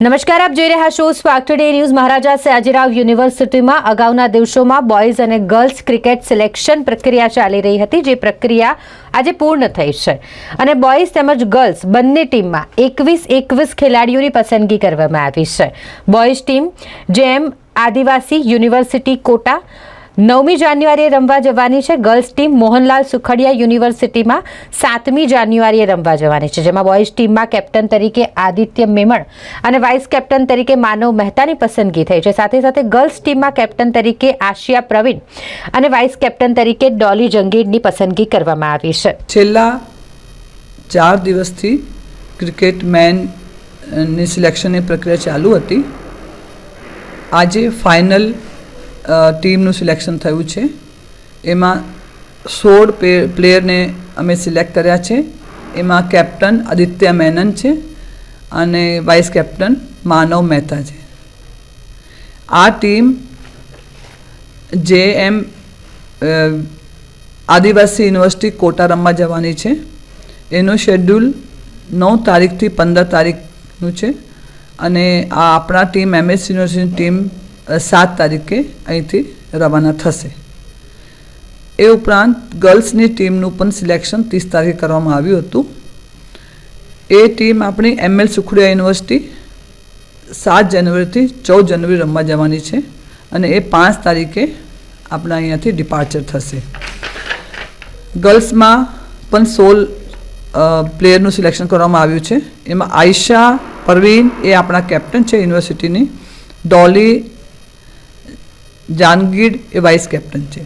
નમસ્કાર, આપ જોઈ રહ્યા છો spark today news. Maharaja Sayajirao યુનિવર્સિટીમાં અગાઉના દિવસોમાં બોયઝ અને ગર્લ્સ ક્રિકેટ સિલેક્શન પ્રક્રિયા ચાલી રહી હતી, જે પ્રક્રિયા આજે પૂર્ણ થઈ છે અને બોયઝ તેમજ ગર્લ્સ બંને ટીમમાં 21 ખેલાડીઓની પસંદગી કરવામાં આવી છે। બોયઝ ટીમ જેએમ આદિવાસી યુનિવર્સિટી કોટા 9મી જાન્યુઆરીએ રમવા જવાની છે। ગર્લ્સ ટીમ મોહનલાલ સુખડિયા યુનિવર્સિટીમાં 7મી જાન્યુઆરીએ રમવા જવાની છે, જેમાં બોયઝ ટીમમાં કેપ્ટન તરીકે આદિત્ય મેમણ અને વાઇસ કેપ્ટન તરીકે માનવ મહેતાની પસંદગી થઈ છે। સાથે સાથે ગર્લ્સ ટીમમાં કેપ્ટન તરીકે આશિયા પ્રવીણ અને વાઇસ કેપ્ટન તરીકે ડોલી જંગીરની પસંદગી કરવામાં આવી છે। છેલ્લા 4 દિવસથી ક્રિકેટ મેનની સિલેક્શનની પ્રક્રિયા ચાલુ હતી। આજે ફાઇનલ ટીમનું સિલેક્શન થયું છે। એમાં 16 પ્લેયરને અમે સિલેક્ટ કર્યા છે। એમાં કેપ્ટન આદિત્ય મેનન છે અને વાઇસ કેપ્ટન માનવ મહેતા છે। આ ટીમ જેએમ આદિવાસી યુનિવર્સિટી કોટા રમવા જવાની છે। એનું શેડ્યુલ 9 તારીખથી 15 તારીખનું છે અને આ આપણા ટીમ એમએસ યુનિવર્સિટીની ટીમ 7 તારીખે અહીંથી રવાના થશે। એ ઉપરાંત ગર્લ્સની ટીમનું પણ સિલેક્શન 30 તારીખે કરવામાં આવ્યું હતું। એ ટીમ આપણી એમએલ સુખડિયા યુનિવર્સિટી 7 જાન્યુઆરીથી 14 જાન્યુઆરી રમવા જવાની છે અને એ 5 તારીખે આપણા અહીંયાથી ડિપાર્ચર થશે। ગર્લ્સમાં પણ 16 પ્લેયરનું સિલેક્શન કરવામાં આવ્યું છે। એમાં આયશા પરવીન એ આપણા કેપ્ટન છે યુનિવર્સિટીની, ડોલી જાનગીડ એ વાઇસ કેપ્ટન છે।